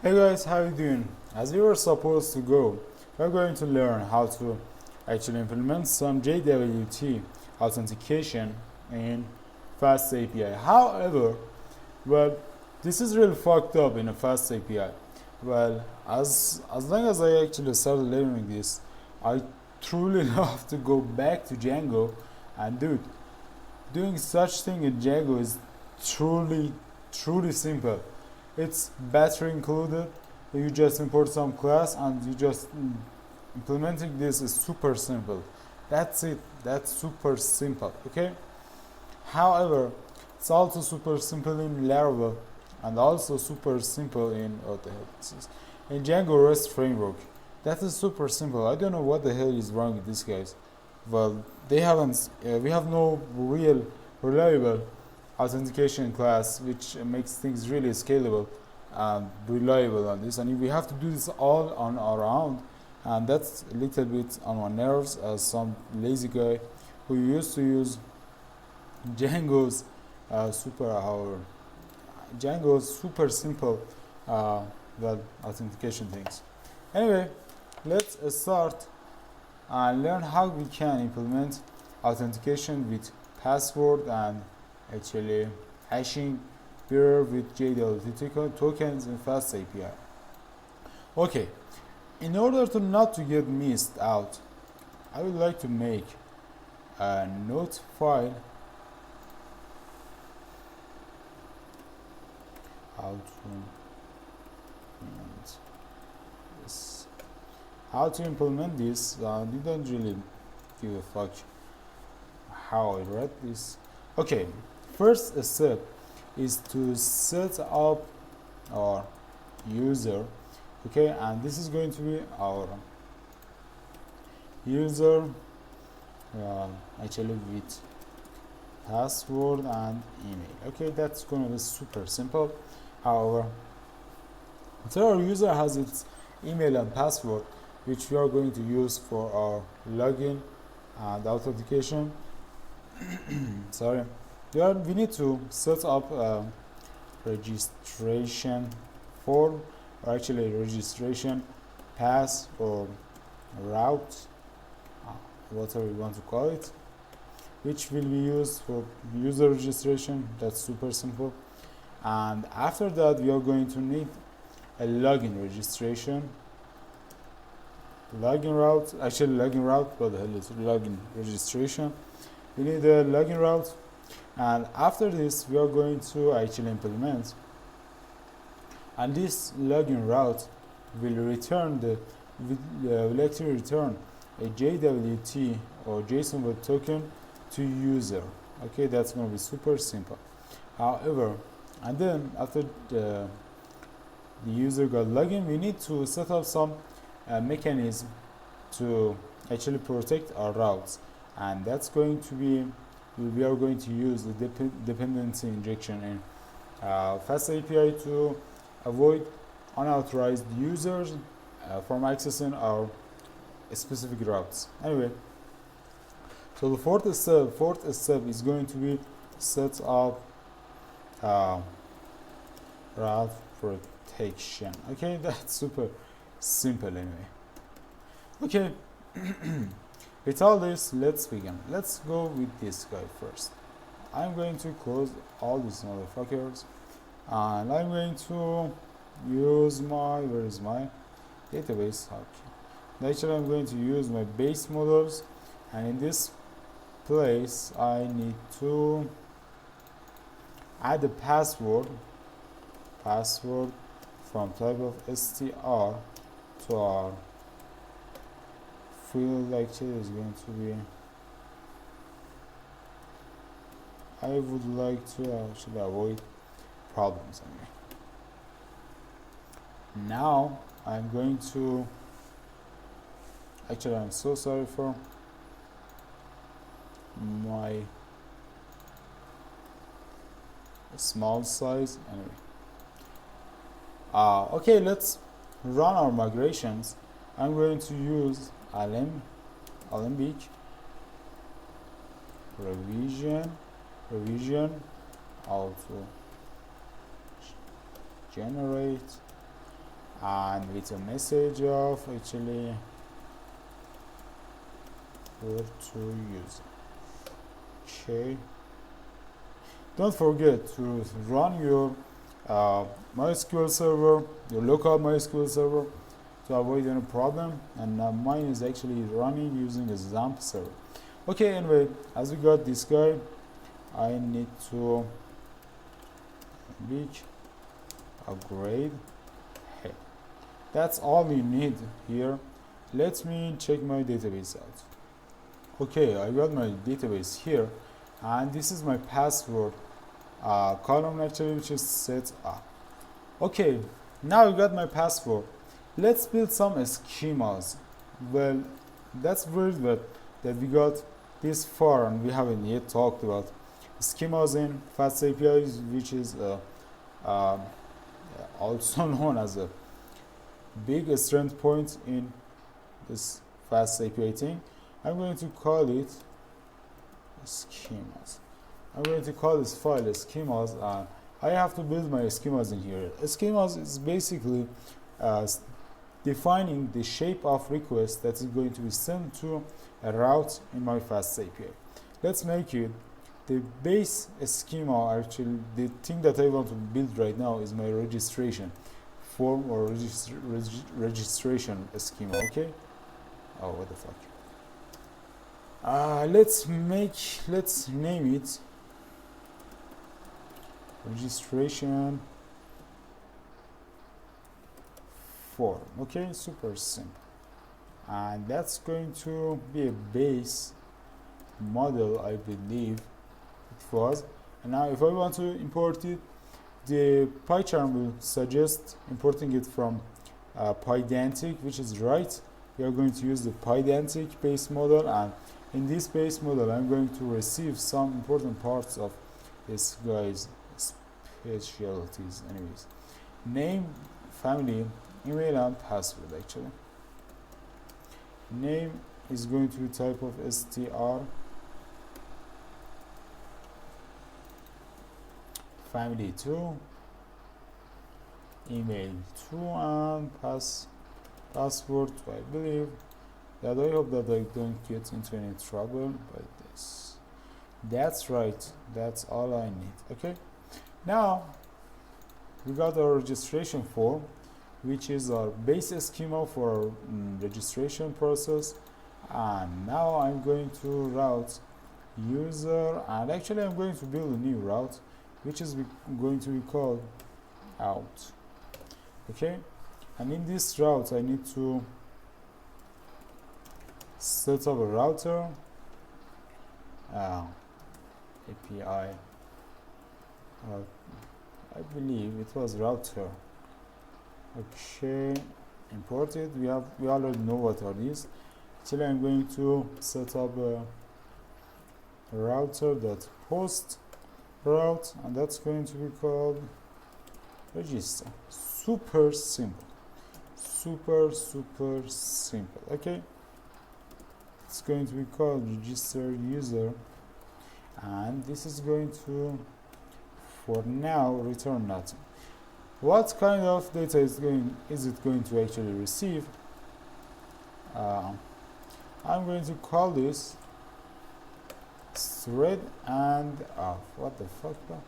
Hey guys, how you doing? As we were supposed to go, we're going to learn how to actually implement some JWT authentication in Fast API. However, well, this is really fucked up in a Fast API. Well, as long as I actually started learning this, I truly love to go back to Django, and dude, doing such thing in Django is truly simple. It's battery included. You just import some class and you just implementing this is super simple. That's it. That's super simple. Okay. However, it's also super simple in Laravel and also super simple in what the hell this is in Django REST framework. That is super simple. I don't know what the hell is wrong with these guys. Well, they haven't. We have no real reliable authentication class, which makes things really scalable and reliable on this. And if we have to do this all on our own, and that's a little bit on my nerves as some lazy guy who used to use Django's super simple authentication things. Anyway, let's start and learn how we can implement authentication with password and actually hashing beer with JWT tokens in Fast API. Okay, in order to not to get missed out, I would like to make a note file how to implement this. You don't really give a fuck how I read this. Okay, first step is to set up our user. Okay, and this is going to be our user actually with password and email. Okay, that's going to be super simple. However, so our user has its email and password, which we are going to use for our login and authentication. Sorry, we need to set up a registration form, or actually registration pass or route, whatever you want to call it, which will be used for user registration. That's super simple. And after that, we are going to need a login registration, login route, what the hell is login registration? We need a login route, and after this we are going to actually implement, and this login route will return will actually return a JWT or JSON web token to user. Okay, that's going to be super simple. However, and then after the user got login, we need to set up some mechanism to actually protect our routes, and that's going to be, we are going to use the dependency injection in Fast API to avoid unauthorized users from accessing our specific routes. Anyway, so the fourth step is going to be set up route protection. Okay, that's super simple anyway. Okay, with all this, let's begin. Let's go with this guy first. I'm going to close all these motherfuckers, and I'm going to use my, where is my database? Okay. Actually, I'm going to use my base models, and in this place, I need to add a password from type of str to our field. Actually is going to be, I would like to actually avoid problems anyway. Now I'm going to, actually I'm so sorry for my small size anyway. Okay, let's run our migrations. I'm going to use Alembic revision auto generate and with a message of actually where to use. Okay, don't forget to run your MySQL server, your local MySQL server, to avoid any problem. And mine is actually running using a XAMPP server. Okay, anyway, as we got this guy, I need to upgrade. Hey, that's all you need here. Let me check my database out. Okay, I got my database here, and this is my password column actually, which is set up. Okay, now I got my password. Let's build some schemas. Well, that's weird that we got this far and we haven't yet talked about schemas in Fast APIs, which is also known as a big strength point in this Fast API thing. I'm going to call it schemas. I'm going to call this file schemas, and I have to build my schemas in here. Schemas is basically defining the shape of request that is going to be sent to a route in my Fast API. Let's make it the base schema. Actually, the thing that I want to build right now is my registration form or registration schema. Okay. Oh, what the fuck. Let's name it registration form. Okay, super simple, and that's going to be a base model, I believe it was. And now if I want to import it, the PyCharm will suggest importing it from Pydantic, which is right. We are going to use the Pydantic base model, and in this base model I'm going to receive some important parts of this guy's specialties. Anyways, name, family, email, and password. Actually, name is going to be type of str, family 2, email 2, and password 2. I believe that. I hope that I don't get into any trouble by this. That's right, that's all I need. Okay, now we got our registration form, which is our base schema for our registration process. And now I'm going to route user, and actually I'm going to build a new route, which is going to be called out. Okay, and in this route I need to set up a router, API, I believe it was router. Okay, imported. We already know what are these. Actually, I'm going to set up a router that host route, and that's going to be called register. Super simple, super simple. Okay, it's going to be called register user, and this is going to, for now, return nothing. What kind of data is it going to actually receive? I'm going to call this thread and what the fuck, bro?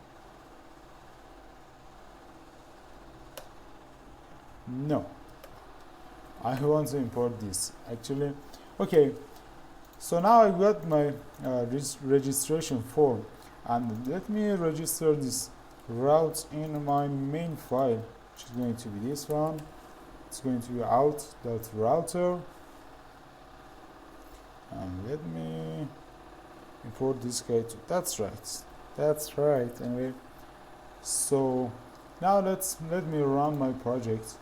No, I want to import this actually. Okay, so now I got my registration form, and let me register this route in my main file, which is going to be this one. It's going to be out.router, and let me import this guy too. That's right. Anyway, so now let me run my project.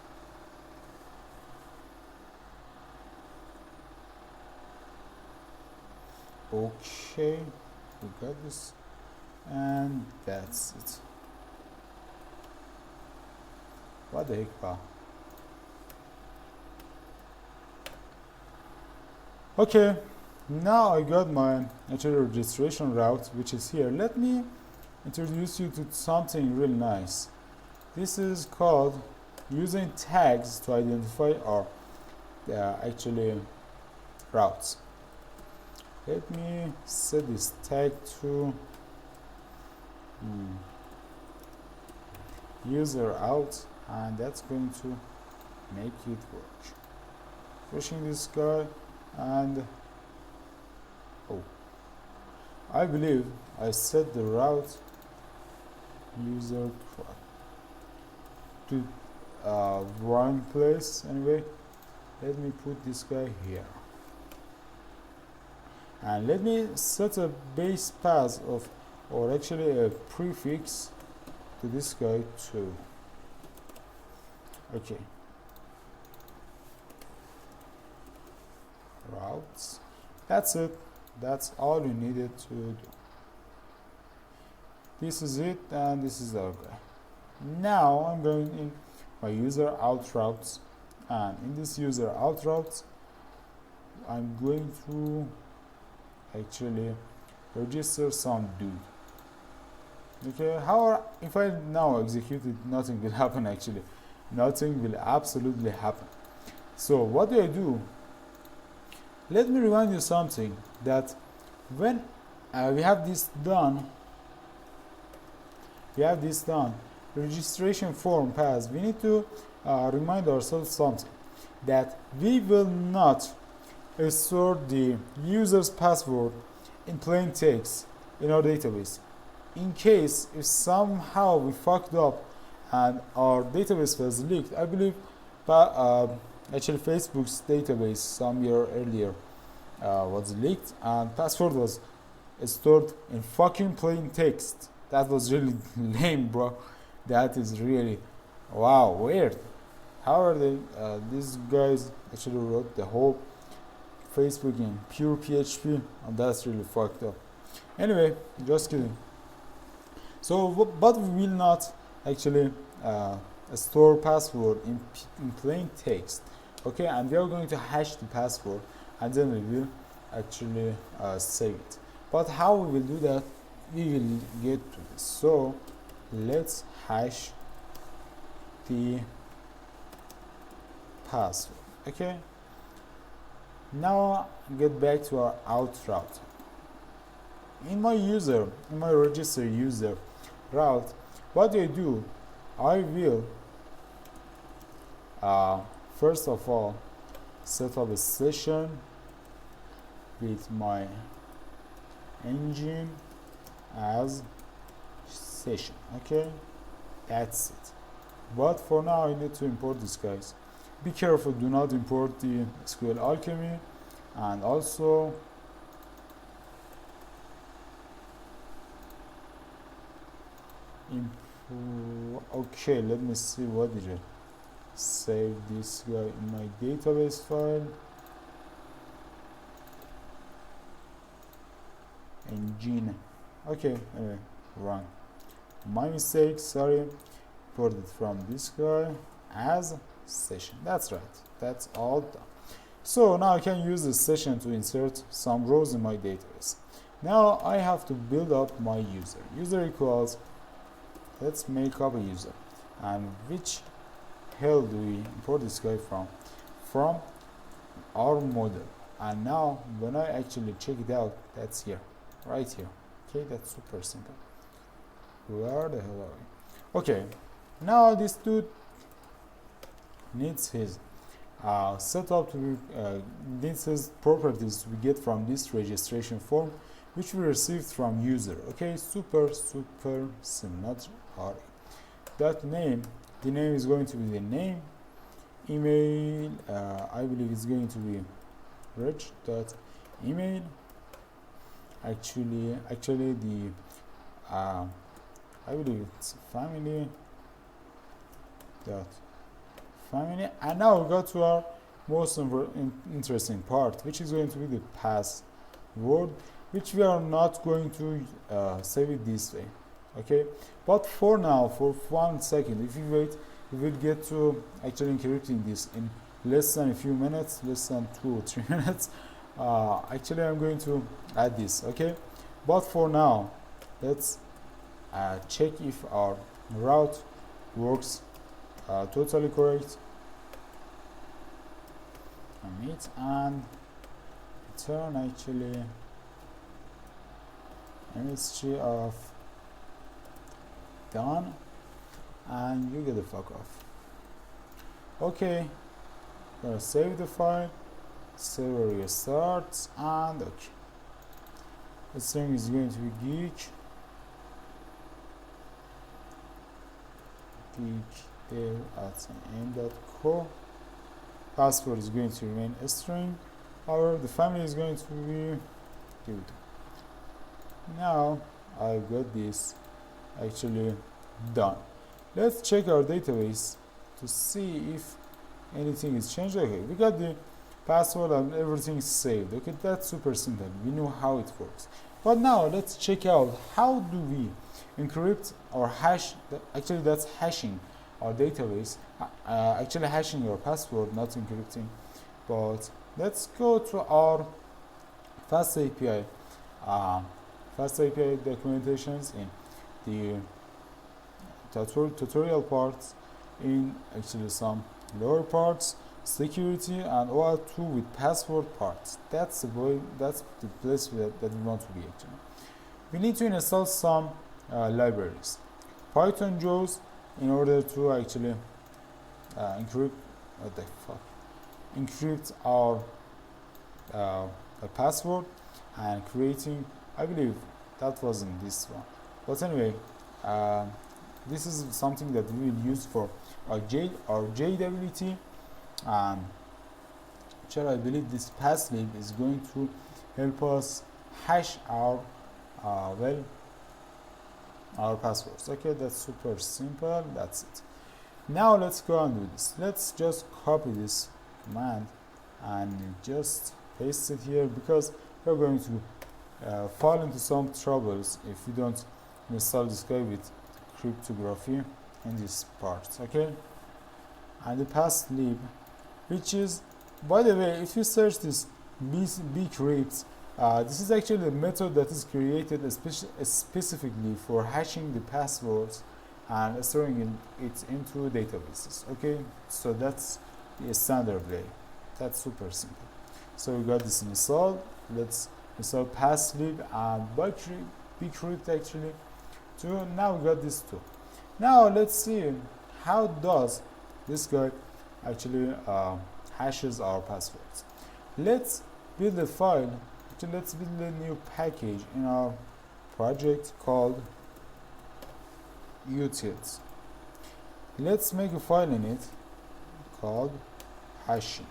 Okay, we got this, and that's it. What the heck, pa? Okay, now I got my actual registration route, which is here. Let me introduce you to something really nice. This is called using tags to identify our actually routes. Let me set this tag to user out, and that's going to make it work. Pushing this guy, and oh, I believe I set the route user to wrong place. Anyway, let me put this guy here, and let me set a base path of, or actually a prefix to this guy too. Okay, routes, that's it. That's all you needed to do. This is it, and this is our guy. Now I'm going in my user out routes, and in this user out routes I'm going to actually register some dude. Okay, however, if I now execute it, nothing will happen. Actually, nothing will absolutely happen. So what do I do? Let me remind you something, that when we have this done, registration form passed, we need to remind ourselves something, that we will not store the user's password in plain text in our database. In case if somehow we fucked up and our database was leaked, I believe actually Facebook's database some year earlier was leaked, and password was stored in fucking plain text. That was really lame, bro. That is really, wow, weird. However, these guys actually wrote the whole Facebook in pure PHP, and that's really fucked up. Anyway, just kidding. So, but we will not actually store password in plain text. Okay, and we are going to hash the password, and then we will actually save it. But how we will do that, we will get to this. So let's hash the password. Okay, now get back to our out route. In my register user route, what do? I will first of all set up a session with my engine as session. Okay, that's it. But for now I need to import these guys. Be careful, do not import the SQL Alchemy, and also okay, let me see, what did I save this guy in my database file. Engine. Okay, anyway, wrong. My mistake, sorry. Imported from this guy as session. That's right. That's all done. So now I can use this session to insert some rows in my database. Now I have to build up my user. User equals, let's make up a user. And which hell do we import this guy from? From our model. And now when I actually check it out, that's here, right here. Okay, that's super simple. Where the hell are we? Okay, now this dude needs his setup to needs his properties we get from this registration form, which we received from user. Okay, super simple, not hard. That name, the name is going to be the name. Email, I believe it's going to be rich.email. Actually the I believe it's family. And now we go to our most interesting part, which is going to be the password, which we are not going to save it this way. Okay, but for now, for 1 second, if you wait, we will get to actually encrypting this in less than a few minutes, less than 2 or 3 minutes. Actually I'm going to add this. Okay, but for now let's check if our route works totally correct on it, and return actually history of done, and you get the fuck off. Okay, gonna save the file, server restarts, and okay, the string is going to be geek there at m.co. Password is going to remain a string. However, the family is going to be JWT. Now I've got this actually done. Let's check our database to see if anything is changed. Okay, we got the password and everything is saved. Okay, that's super simple. We know how it works. But now let's check out how do we encrypt or hash. Actually, that's hashing our database. Actually, hashing your password, not encrypting. But let's go to our fast API. Fast API documentations in the tutorial parts, in actually some lower parts, security and OAuth2 with password parts. That's the place that we want to be actually. We need to install some libraries. Python JAWS in order to actually encrypt our password, and creating, I believe that wasn't this one, but anyway, this is something that we will use for our JWT, and I believe this passlib is going to help us hash our our passwords. Okay, that's super simple. That's it. Now let's go and do this. Let's just copy this command and just paste it here, because we're going to fall into some troubles if we don't install this guy with cryptography in this part. Okay, and the passlib, which is, by the way, if you search this bcrypt, this is actually the method that is created specifically for hashing the passwords and storing it into databases. Okay, so that's the standard way. That's super simple. So we got this installed. Let's install passlib and bcrypt actually too. Now we got this too. Now let's see how does this guy actually hashes our passwords. Let's build a file. Let's build a new package in our project called utils. Let's make a file in it called hashing.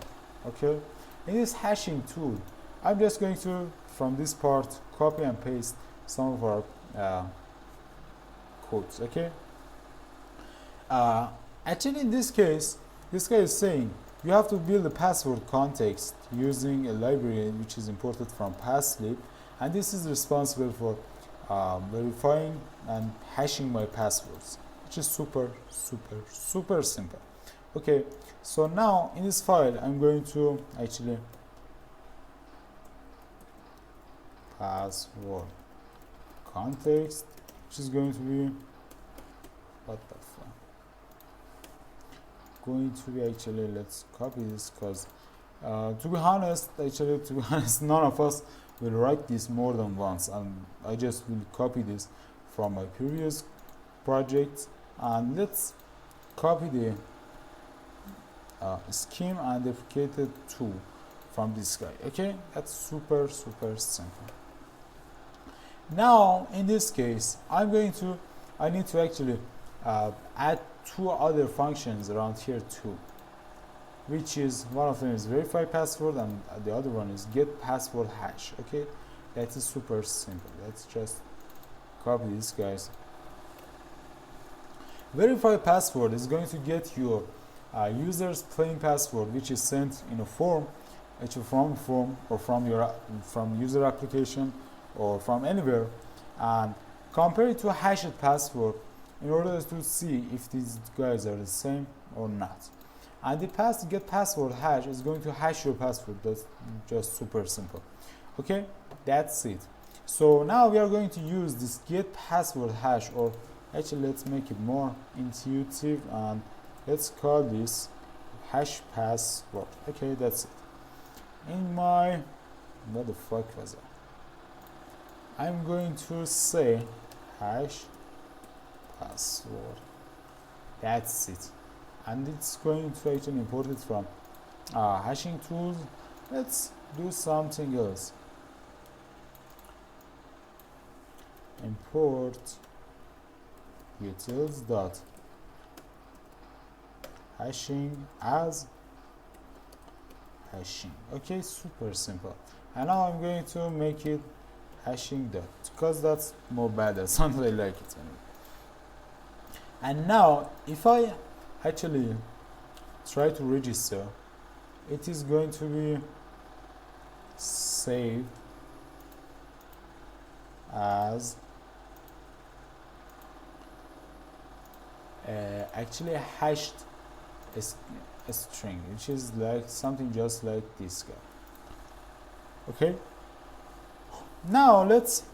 Okay, in this hashing tool, I'm just going to, from this part, copy and paste some of our codes. Okay, actually in this case, this guy is saying you have to build a password context using a library which is imported from passlib, and this is responsible for verifying and hashing my passwords, which is super simple. Okay, so now in this file I'm going to actually password context, which is going to be, what the fuck, going to be actually, let's copy this, because to be honest, none of us will write this more than once, and I just will copy this from my previous project, and let's copy the scheme and deprecated tool from this guy. Okay, that's super simple. Now in this case, I need to actually add two other functions around here too, which is, one of them is verify password and the other one is get password hash. Okay, that is super simple. Let's just copy these guys. Verify password is going to get your user's plain password, which is sent in a form, actually from a form or from user application or from anywhere, and compare it to a hashed password in order to see if these guys are the same or not. And the get password hash is going to hash your password. That's just super simple. Okay, that's it. So now we are going to use this get password hash, or actually let's make it more intuitive and let's call this hash password. Okay, that's it. In my, what the fuck was that? I'm going to say hash password. That's it. And it's going to actually import it from hashing tools. Let's do something else. Import utils dot hashing as hashing. Okay, super simple. And now I'm going to make it hashing dot, because that's more better. Sounds like it anyway. And now if I actually try to register, it is going to be saved as actually hashed a string, which is like something just like this guy. Okay, now let's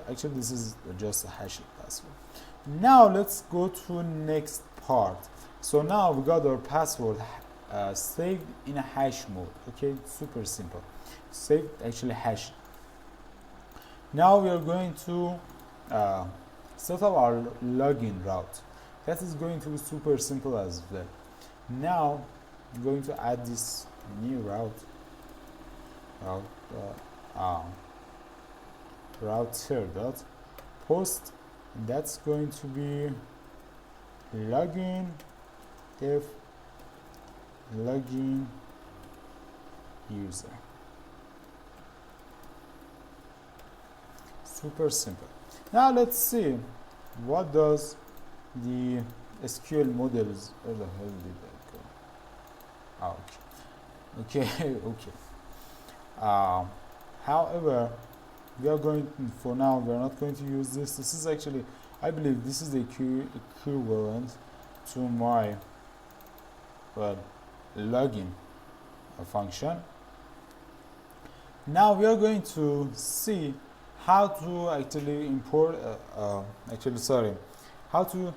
actually this is just a hashed password. Now let's go to next part. So now we got our password saved in a hash mode. Okay, super simple. Saved actually hashed. Now we are going to set up our login route. That is going to be super simple as well. Now I'm going to add this new route router dot post, and that's going to be login def login user. Super simple. Now let's see what does the SQL models, where the hell did that go? Okay. However, we are going for now, we are not going to use this. This is actually, I believe this is the equivalent to my login function. Now we are going to see how to actually import how to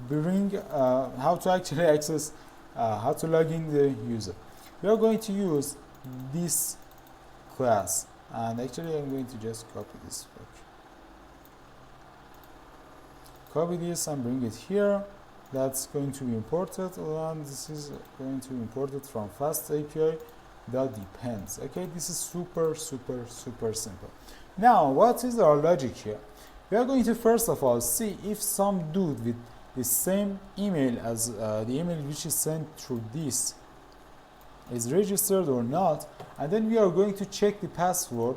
bring how to actually access how to log in the user. We are going to use this class, and actually I'm going to just copy this and bring it here. That's going to be imported, and this is going to be imported from fast API that depends. Okay, this is super simple. Now what is our logic here? We are going to first of all see if some dude with the same email as the email which is sent through this is registered or not, and then we are going to check the password,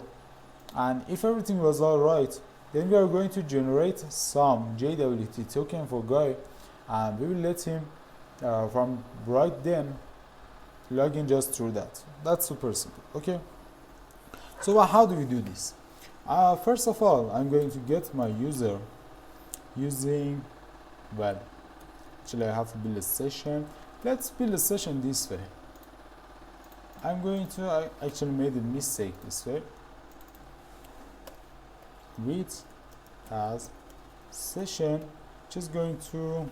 and if everything was alright, then we are going to generate some JWT token for guy, and we will let him from right then log in just through that. That's super simple. Okay, so how do we do this? First of all, I'm going to get my user using, actually I have to build a session. Let's build a session this way. I'm going to, I actually made a mistake this way. Read as session, which is going to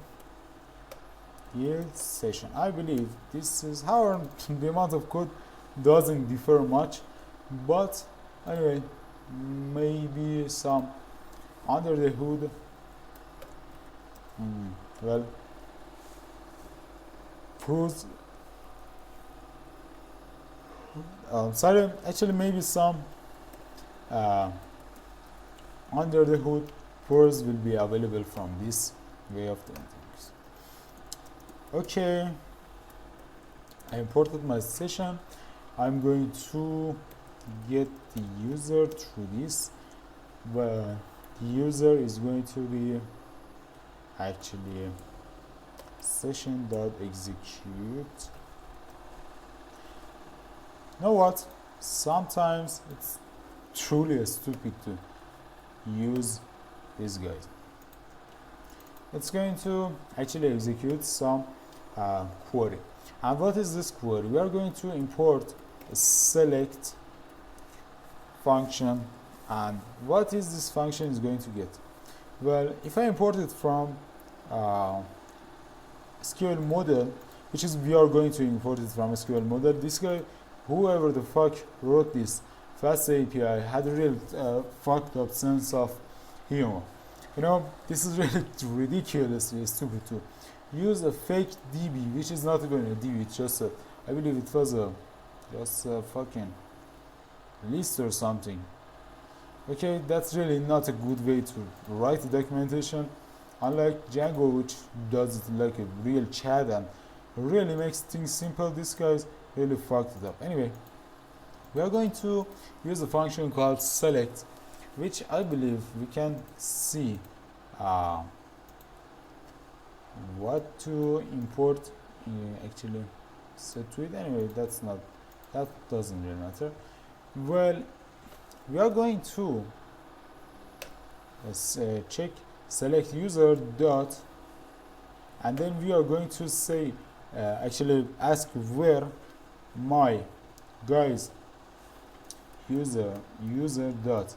yield session. I believe this is how the amount of code doesn't differ much, but anyway, maybe some under the hood proves sorry, actually maybe some under the hood pros will be available from this way of doing things. Okay, I imported my session. I'm going to get the user through this, but the user is going to be actually session.execute. You know what? Sometimes it's truly stupid to use these guys. It's going to actually execute some query. And what is this query? We are going to import a select function, and what is this function is going to get? Well, if I import it from SQL model, which is we are going to import it from SQL model, this guy, whoever the fuck wrote this fast API, had a real fucked up sense of humor. You know, this is really ridiculously stupid to use a fake DB, which is not even a DB, it's just a, I believe it was just a fucking list or something. Okay, that's really not a good way to write the documentation. Unlike Django, which does it like a real chat and really makes things simple, this guy's really fucked it up. Anyway, we are going to use a function called select, which I believe we can see what to import, actually set to it. Anyway, that doesn't really matter. Well, we are going to check select user dot, and then we are going to say actually ask where my guys user dot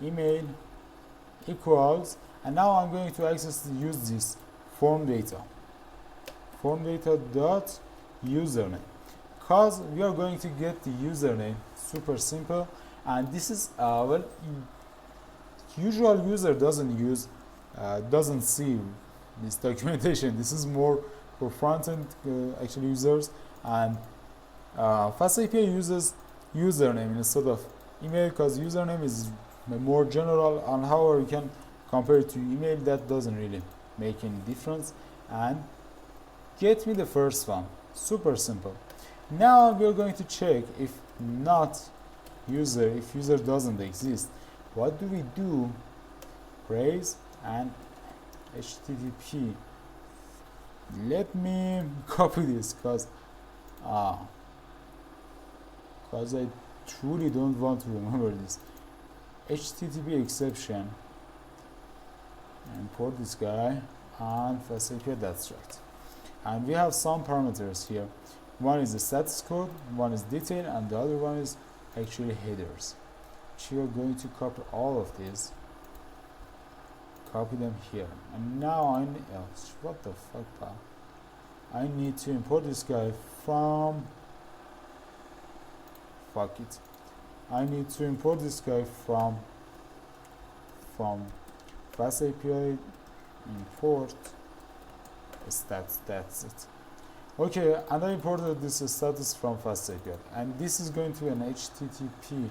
email equals, and now I'm going to use this form data dot username, because we are going to get the username. Super simple. And this is well, usual user doesn't see this documentation. This is more for front-end actually users, and FastAPI uses username instead of email, because username is more general, and however you can compare it to email, that doesn't really make any difference. And get me the first one. Super simple. Now we're going to check if user doesn't exist. What do we do? Raise and HTTP. Let me copy this because I truly don't want to remember this. HTTP exception. Import this guy and FastAPI, that's right. And we have some parameters here. One is the status code, one is detail, and the other one is actually headers. We are going to copy all of these, copy them here, and now what the fuck, pal? I need to import this guy from I need to import this guy from FastAPI import stats. That's it. Okay, and I imported this status from FastAPI, and this is going to be an HTTP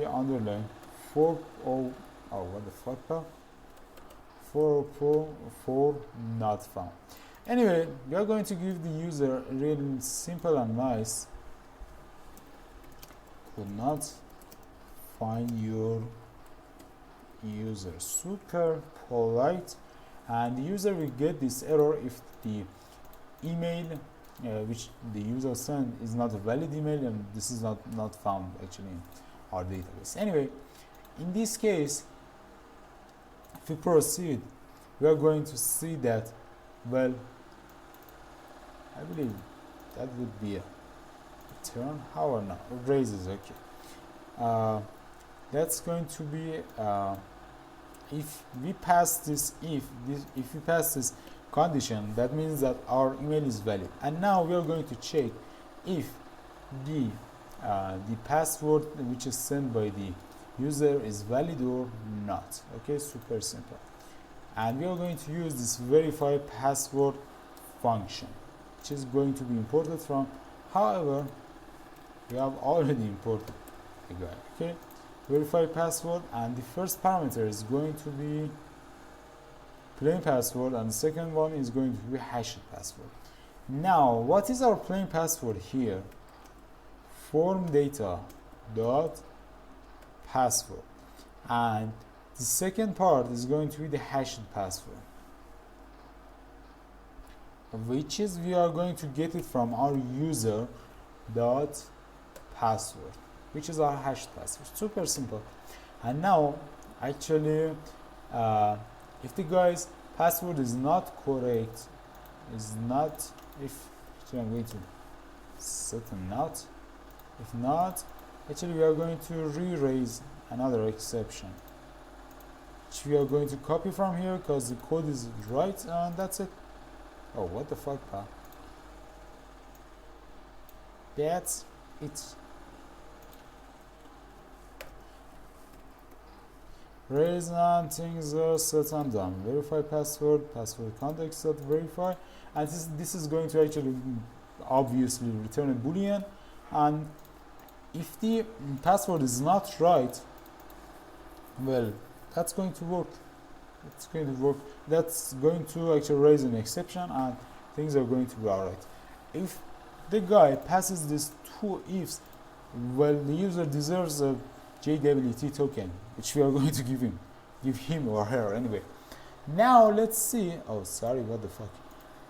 underline 40, oh what the fuck, pal? 404 not found. Anyway, we are going to give the user really simple and nice. Could not find your user. Super polite, and the user will get this error if the email which the user sent is not a valid email, and this is not found actually in our database. Anyway, in this case, if we proceed, we are going to see that, well, I believe that would be a return. However, no, raise is okay. That's going to be if we pass this condition, that means that our email is valid. And now we are going to check if the password which is sent by the user is valid or not. Okay, super simple. And we are going to use this verify password function, which is going to be imported from. However, we have already imported the guy. Okay, verify password, and the first parameter is going to be plain password, and the second one is going to be hashed password. Now, what is our plain password here? Form data dot password, and the second part is going to be the hashed password, which is we are going to get it from our user dot password, which is our hashed password. Super simple. And now actually if the guy's password is not correct, actually I'm going to set a not. If not, actually we are going to re-raise another exception. which we are going to copy from here because the code is right, and that's it. Oh, what the fuck, pal? That's it. Raise and things are set and done. Verify password context dot verify, and this is going to actually obviously return a boolean, and if the password is not right, well, that's going to work. It's going to work. That's going to actually raise an exception, and things are going to be alright. If the guy passes these two ifs, well, the user deserves a JWT token, which we are going to give him or her anyway. Now let's see. Oh, sorry, what the fuck?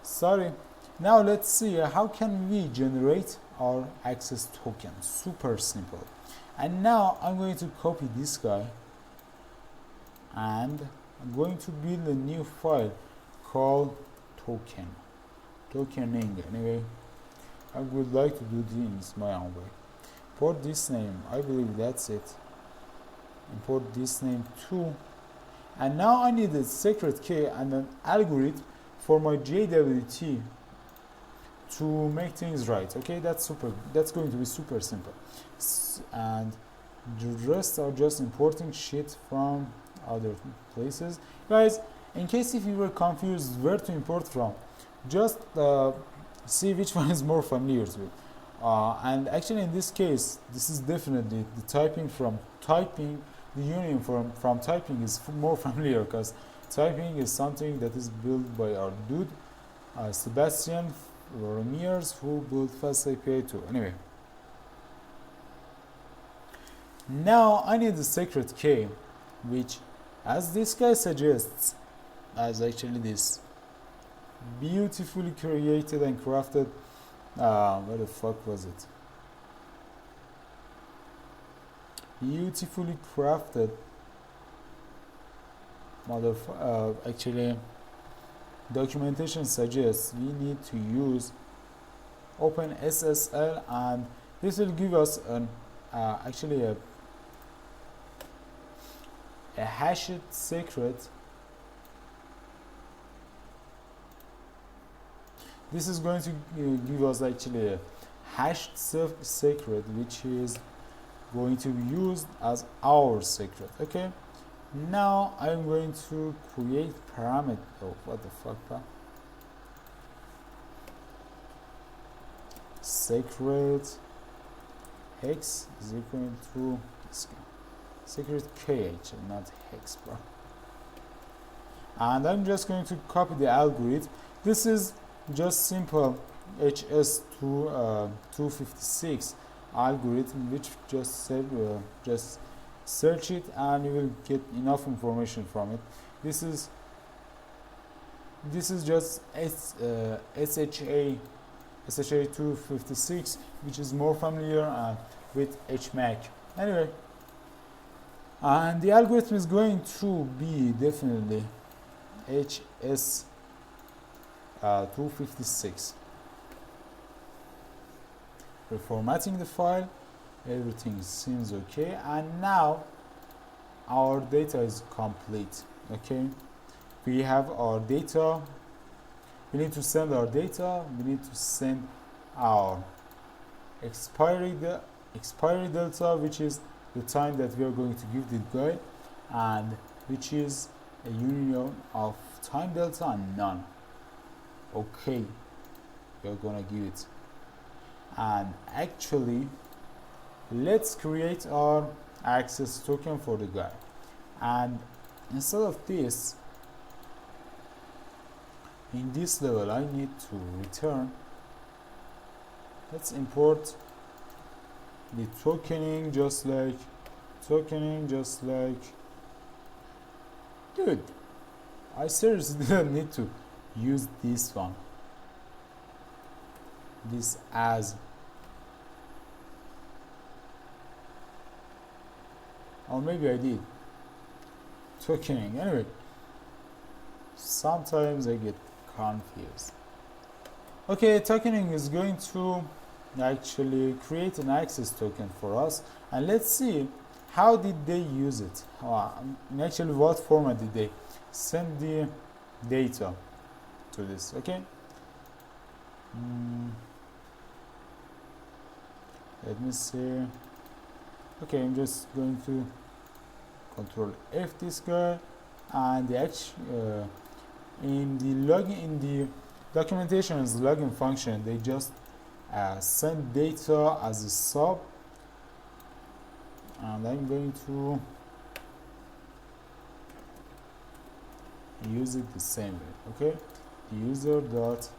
Sorry. Now let's see how can we generate our access token. Super simple. And now I'm going to copy this guy, and I'm going to build a new file called tokening. Anyway, I would like to do things my own way. Import this name, I believe that's it. Import this name too. And now I need a secret key and an algorithm for my JWT to make things right. Okay, that's going to be super simple. And the rest are just importing shit from other places. Guys, in case if you were confused where to import from, just see which one is more familiar with. And actually in this case, this is definitely the union from typing is more familiar, because typing is something that is built by our dude Sebastian Ramirez, who built Fast API too. Anyway, now I need the secret key, which, as this guy suggests, as actually this beautifully created and crafted, where the fuck was it? Beautifully crafted actually documentation suggests we need to use OpenSSL, and this will give us an actually a hashed secret. This is going to give us actually a hashed secret, which is going to be used as our secret. Okay, now I'm going to create parameter. Oh, what the fuck, pal? Secret hex is equal to secret kh, not hex, bro. And I'm just going to copy the algorithm. This is just simple HS256 algorithm, which just search it and you will get enough information from it. This is just SHA256, which is more familiar with HMAC. Anyway, and the algorithm is going to be definitely HS256. Reformatting the file, everything seems okay, and now our data is complete. Okay, we have our data. We need to send our data. We need to send our expiry delta, which is the time that we are going to give the guy, and which is a union of time delta and none. Okay, we are gonna give it. And actually, let's create our access token for the guy. And instead of this, in this level, I need to return. Let's import the tokening, just like dude, I seriously didn't need to use this one, this as, or maybe I did. Tokening, anyway, sometimes I get confused. Okay, tokening is going to actually create an access token for us, and let's see how did they use it? In actually what format did they send the data to this? Okay. Let me see. Okay, I'm just going to Control F this guy, and the in the documentation's login function, they just send data as a sub, and I'm going to use it the same way. Okay, user dot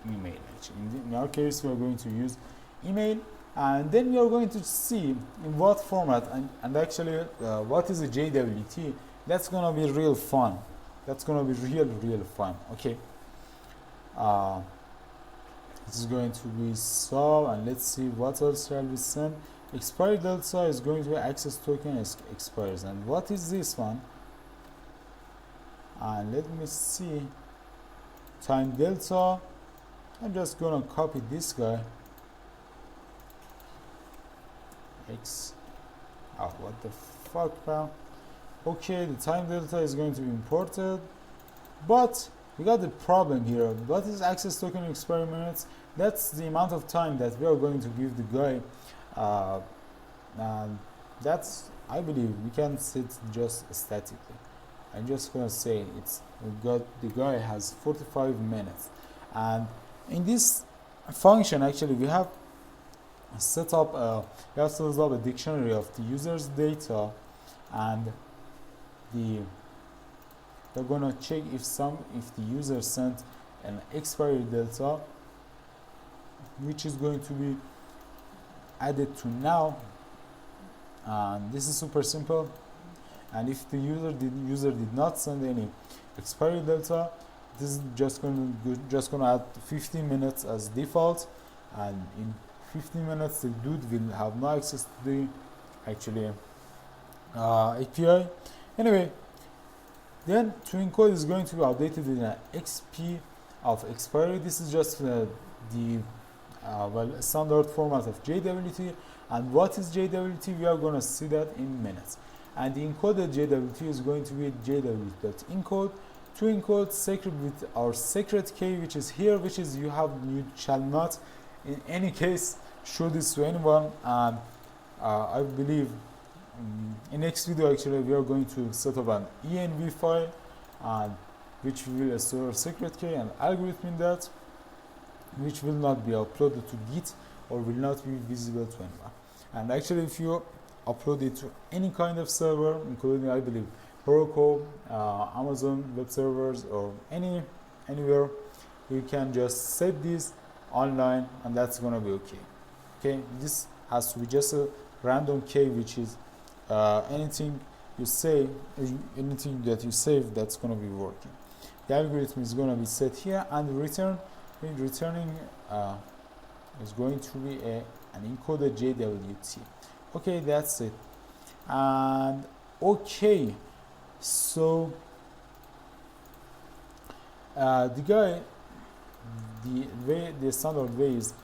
email. Actually, in our case, we are going to use email, and then we are going to see in what format and actually what is a JWT. That's gonna be real fun. That's gonna be real fun. Okay. This is going to be sub, and let's see what else shall we send. Expiry delta is going to be access token expires, and what is this one? And let me see. Time delta. I'm just gonna copy this guy. What the fuck, pal? Okay, the time delta is going to be imported, but we got the problem here. What is access token expiry minutes? That's the amount of time that we are going to give the guy, and that's, I believe, we can set just statically. I'm just gonna say the guy has 45 minutes, and in this function actually we have set up a dictionary of the user's data, and we're gonna check if the user sent an expiry delta, which is going to be added to now, and this is super simple. And if the user did not send any expiry delta, this is just gonna add 15 minutes as default, and in 15 minutes the dude will have no access to the actually API. Anyway, then to encode is going to be updated with an XP of expiry. This is just the standard format of JWT. And what is JWT? We are going to see that in minutes. And the encoded JWT is going to be JWT.encode. To encode secret with our secret key, which is here, which is you shall not in any case show this to anyone. And I believe in next video actually we are going to set up an env file, and which will store secret key and algorithm in that, which will not be uploaded to Git or will not be visible to anyone. And actually if you upload it to any kind of server, including I believe Oracle, Amazon Web Servers, or anywhere, you can just set this online, and that's gonna be okay. Okay, this has to be just a random key, which is anything you say, anything that you save, that's gonna be working. The algorithm is gonna be set here, and returning is going to be an encoded JWT. Okay, that's it. And okay, so the standard way is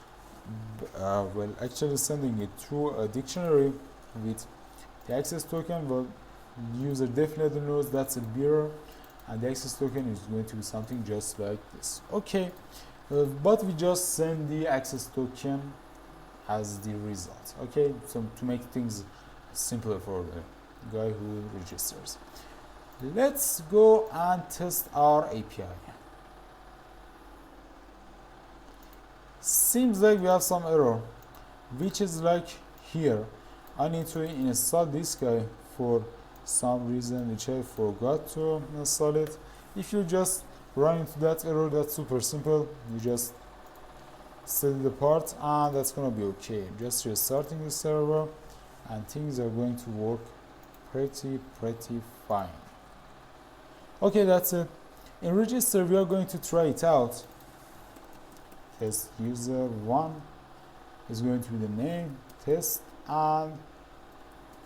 actually sending it through a dictionary with the access token. Well, the user definitely knows that's a bearer, and the access token is going to be something just like this. Okay, but we just send the access token as the result. Okay, so to make things simpler for the guy who registers, let's go and test our API. Seems like we have some error, which is like here. I need to install this guy for some reason which I forgot to install it. If you just run into that error, that's super simple. You just set the part, and that's gonna be okay. Just restarting the server, and things are going to work pretty fine. Okay, that's it. In register, we are going to try it out. Test user 1 is going to be the name, test, and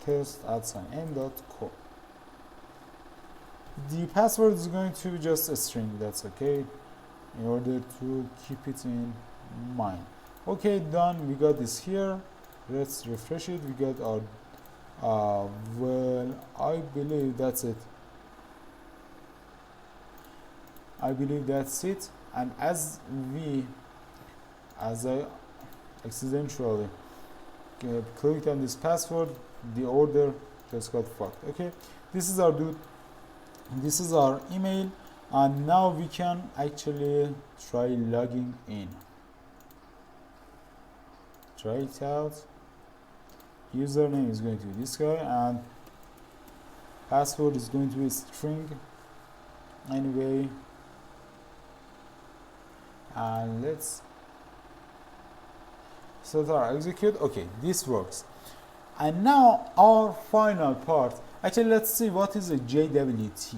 test@n.co. The password is going to be just a string, that's okay, in order to keep it in mind. Okay, done. We got this here. Let's refresh it. We got our Well, I believe that's it. I believe that's it. And as I accidentally clicked on this password, the order just got fucked. Okay, this is our this is our email, and now we can actually try logging in. Try it out. Username is going to be this guy, and password is going to be string anyway. And let's set our execute. Okay, this works. And now our final part. Actually, let's see what is a JWT.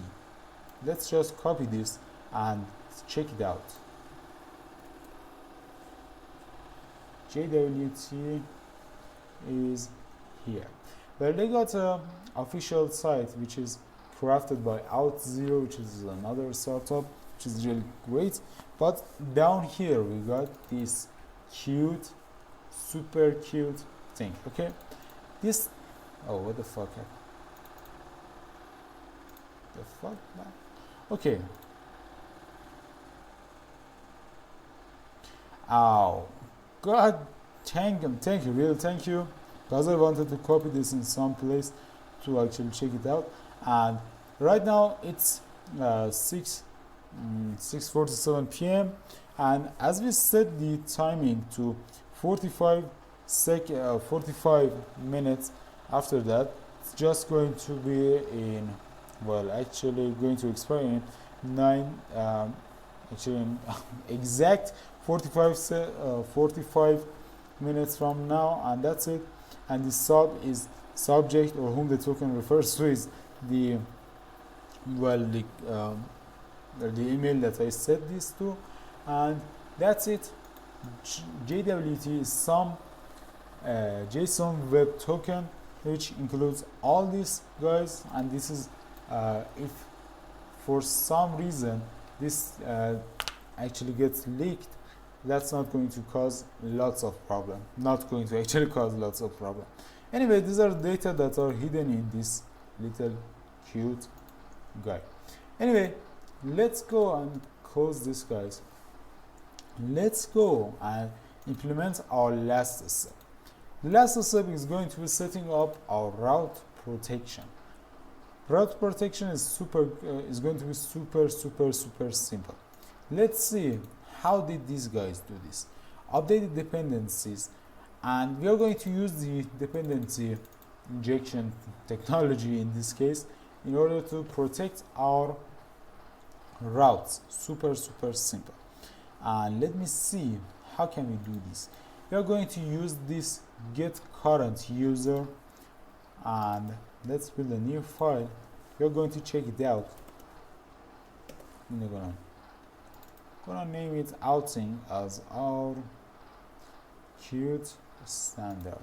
Let's just copy this and check it out. JWT is here. Well, they got a official site which is crafted by Out0, which is another startup, which is really great. But down here we got this cute, super cute thing. Okay, this, oh, what the fuck? The fuck, man? Okay. Ow. God, thank you, real thank you, because I wanted to copy this in some place to actually check it out. And right now it's 6:47 p.m. and as we set the timing to 45 minutes, after that it's just going to be in, well, actually going to expire in exact 45 minutes from now, and that's it. And the subject, or whom the token refers to, is the, well, the email that I set this to, and that's it. JWT is some JSON web token which includes all these guys, and this is if for some reason this actually gets leaked, that's not going to cause lots of problem. Not going to actually cause lots of problem. Anyway, these are data that are hidden in this little cute guy. Anyway, let's go and close this, guys. Let's go and implement our last step. The last step is going to be setting up our route protection. Route protection is going to be super simple. Let's see how did these guys do this. Update the dependencies, and we are going to use the dependency injection technology in this case in order to protect our routes. Super simple. And let me see how can we do this. We are going to use this get current user, and let's build a new file. We are going to check it out. I'm gonna name it outing as our cute standard.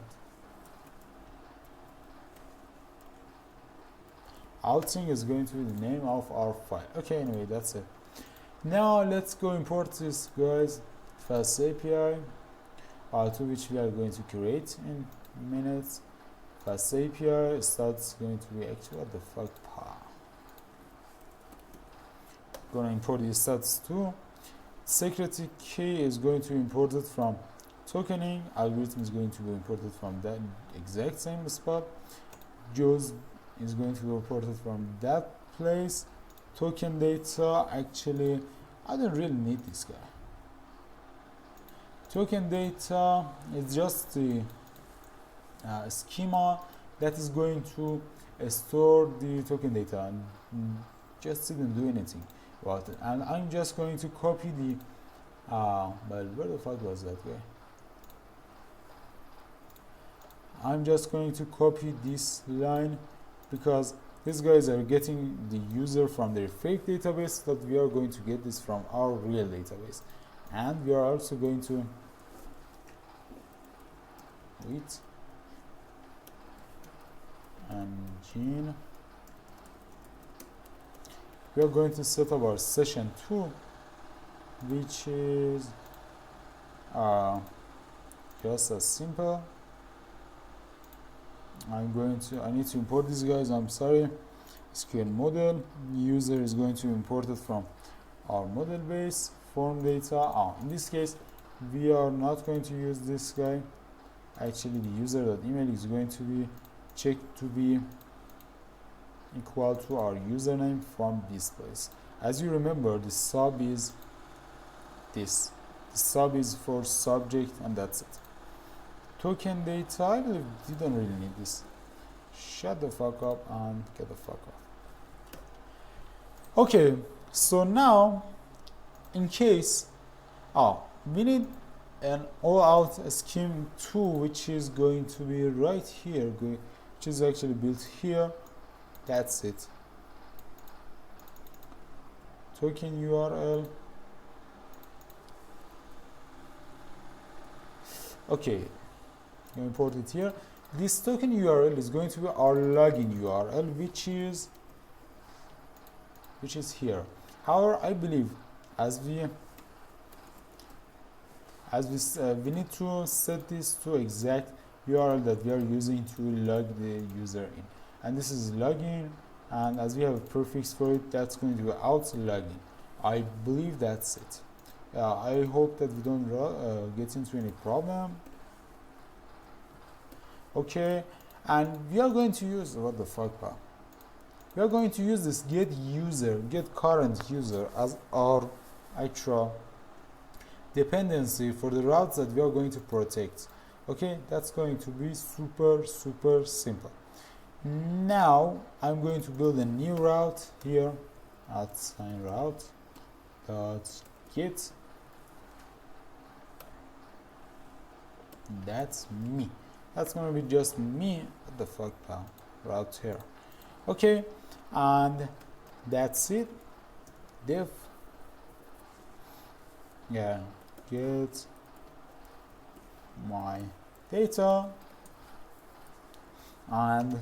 Outing is going to be the name of our file. Okay, anyway, that's it. Now let's go import this, guys. Fast API, to which we are going to create in minutes. Fast API starts going to be actually, what the fuck, gonna import the stats too. Security key is going to be imported from tokening. Algorithm is going to be imported from that exact same spot. JOS is going to be imported from that place. Token data, actually, I don't really need this guy. Token data is just the schema that is going to store the token data, and just didn't do anything about it. And I'm just going to copy the well, where the fuck was that guy? I'm just going to copy this line because these guys are getting the user from their fake database, but we are going to get this from our real database. And we are also going to wait and Gene. We are going to set up our session 2, which is just as simple I need to import these guys. I'm sorry. SQL model user is going to import it from our model base. Form data. In this case, we are not going to use this guy. Actually, the user.email is going to be checked to be equal to our username from this place. As you remember, the sub is this. The sub is for subject, and that's it. Token data, I believe you don't really need this. Shut the fuck up and get the fuck off. Okay, so now in case we need an all-out scheme 2, which is going to be right here, which is actually built here. That's it. Token URL. Okay, import it here. This token URL is going to be our login URL, which is here. However, I believe as we need to set this to exact URL that we are using to log the user in, and this is login, and as we have a prefix for it, that's going to be out login. I believe that's it. I hope that we don't get into any problem. Okay, and we are going to use what the fuck, pal? We are going to use this get current user as our actual dependency for the routes that we are going to protect. Okay, that's going to be super simple. Now I'm going to build a new route here at sign route dot get. That's me. That's gonna be just me. What the fuck, pal? Route here. Okay, and that's it. Def get my data, and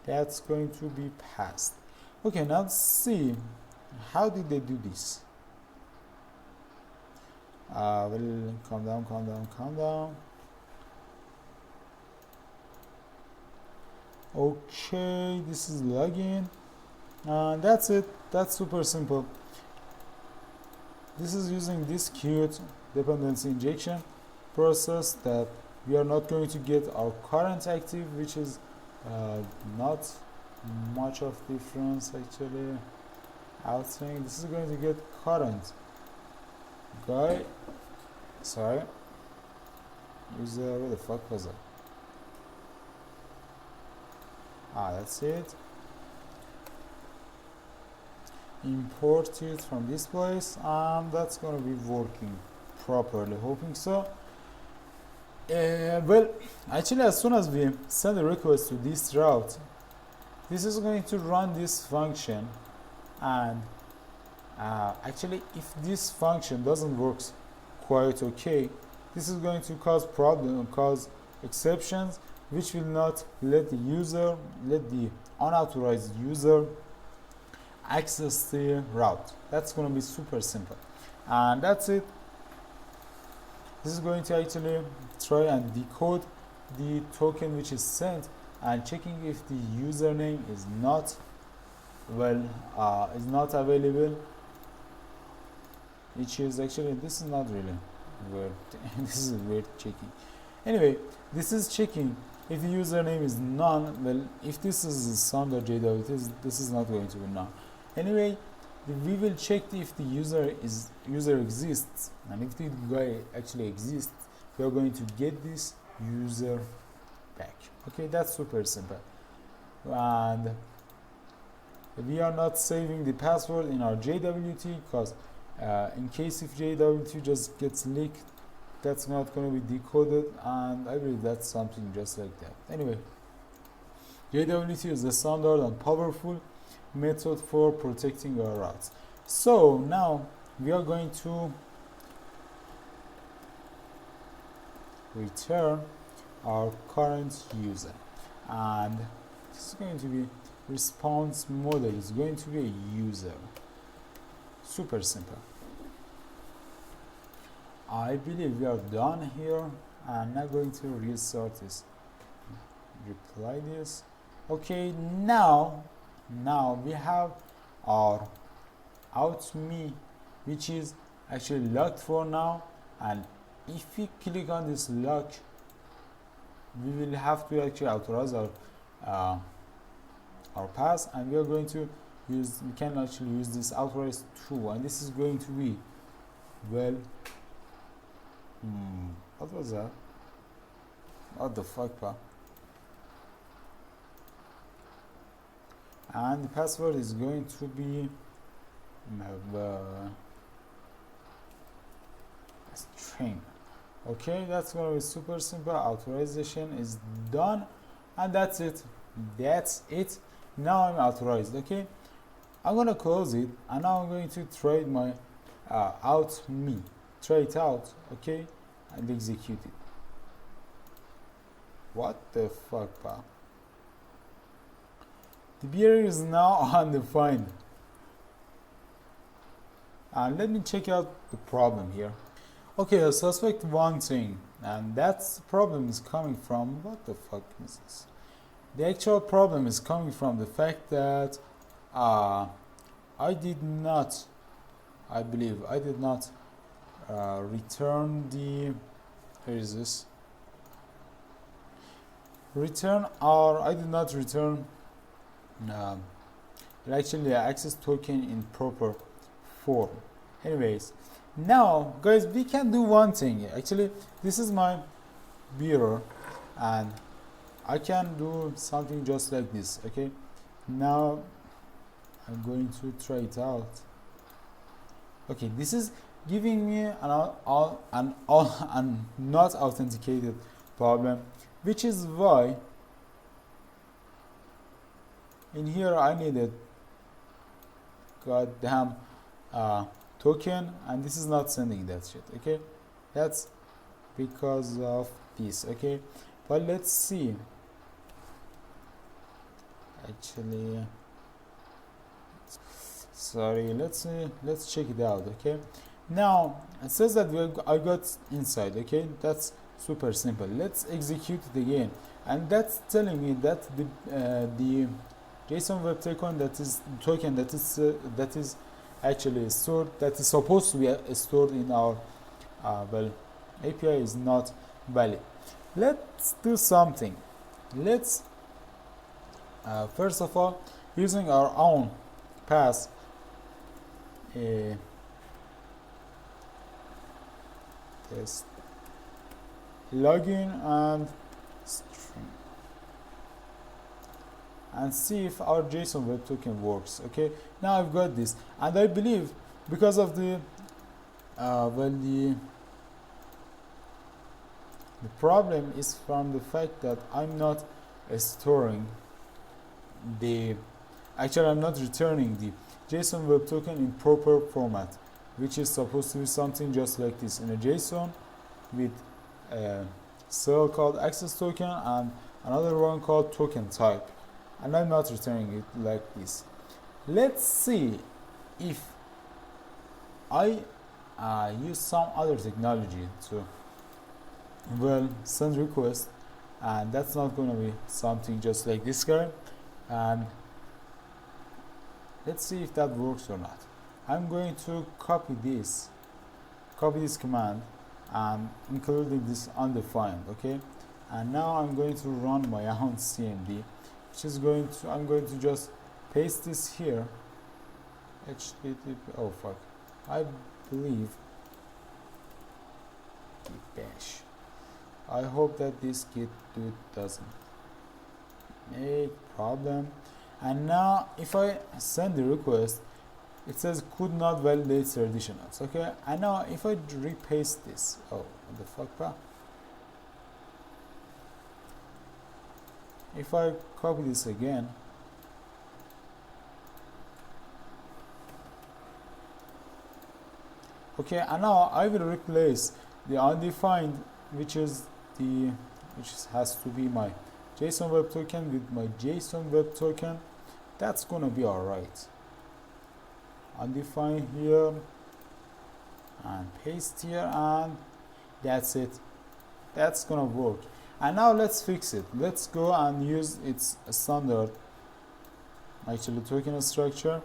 that's going to be passed. Okay, now let's see how did they do this. Well, calm down. Okay, this is login, and that's it. That's super simple. This is using this cute dependency injection process that we are not going to get our current active, which is not much of difference actually. Outswing, this is going to get current guy. Sorry, user, where the fuck was that? That's it. Import it from this place, and that's gonna be working properly, hoping so. Well, actually, as soon as we send a request to this route, this is going to run this function, and actually, if this function doesn't work quite okay, this is going to cause exceptions, which will not let the unauthorized user access the route. That's going to be super simple, and that's it. This is going to actually try and decode the token which is sent, and checking if the username is not available, which is actually, this is not really weird. This is weird checking. Anyway, this is checking if the username is none. Well, if this is standard JWT, this is not going to be none. Anyway, we will check if the user exists, and if the guy actually exists, we are going to get this user back. Okay, that's super simple. And we are not saving the password in our JWT, because in case if JWT just gets leaked, that's not going to be decoded, and I believe that's something just like that. Anyway, JWT is a standard and powerful method for protecting our routes. So now we are going to return our current user, and this is going to be response model is going to be a user. Super simple. I believe we are done here. I'm not going to restart this reply this. Okay, now we have our out me, which is actually locked for now, and if we click on this lock, we will have to actually authorize our pass, and we are going to use, we can actually use this authorize true, and this is going to be, well, what was that? What the fuck, pa? And the password is going to be string. Okay, that's going to be super simple. Authorization is done, and that's it. Now I'm authorized. Okay, I'm going to close it, and now I'm going to trade my try it out. Okay, and execute it. What the fuck, pal? The behavior is now undefined. And let me check out the problem here. Okay, I suspect one thing, and that's problem is coming from, what the fuck is this? The actual problem is coming from the fact that I believe I did not return the, here is this, I did not return actually the access token in proper form. Anyways, now guys, we can do one thing. Actually, this is my mirror, and I can do something just like this. Okay, now I'm going to try it out. Okay, this is giving me an not authenticated problem, which is why in here I needed goddamn token, and this is not sending that shit. Okay, that's because of this. Okay, but let's see. Actually, sorry, let's check it out. Okay, now it says that I got inside. Okay, that's super simple. Let's execute it again, and that's telling me that the JSON web token that is actually stored, that is supposed to be stored in our API, is not valid. Let's do something. Let's first of all, using our own pass, test login and string, and see if our JSON web token works. Okay, now I've got this, and I believe because of the the problem is from the fact that I'm not storing I'm not returning the JSON web token in proper format, which is supposed to be something just like this, in a JSON with a cell called access token and another one called token type, and I'm not returning it like this. Let's see if I use some other technology to send request, and that's not going to be something just like this guy, and let's see if that works or not. I'm going to copy this command and including this undefined. Okay, and now I'm going to run my own CMD, which is I'm going to just paste this here. HTTP, oh fuck, I believe bash. I hope that this git dude doesn't make problem. And now if I send the request, it says could not validate traditionals. Okay, and now if I repaste this, oh what the fuck, bro? If I copy this again, okay, and now I will replace the undefined, which has to be my JSON web token, with my JSON web token. That's gonna be alright. Undefined here and paste here, and that's it. That's gonna work. And now let's fix it. Let's go and use its standard actually token structure,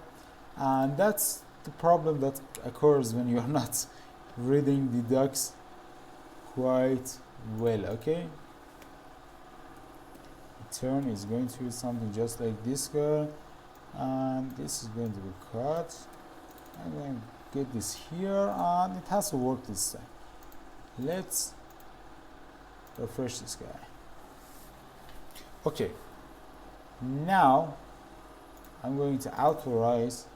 and that's the problem that occurs when you are not reading the docs quite well. Okay, return is going to be something just like this guy, and this is going to be cut. I'm going to get this here, and it has to work this time. Let's refresh this guy. Okay, now I'm going to authorize.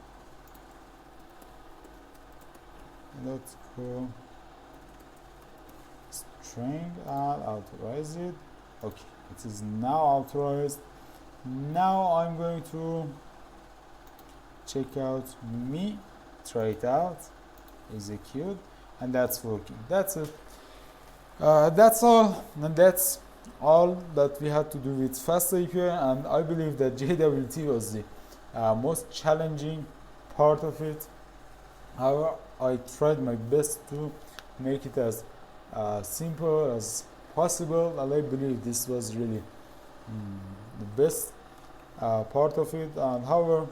Let's go string and authorize it. Okay, it is now authorized. Now I'm going to check out me, try it out, execute, and that's working. That's it. That's all, and that's all that we had to do with Fast API, and I believe that JWT was the most challenging part of it. However, I tried my best to make it as simple as possible, and I believe this was really the best part of it. And however,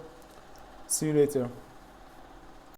see you later.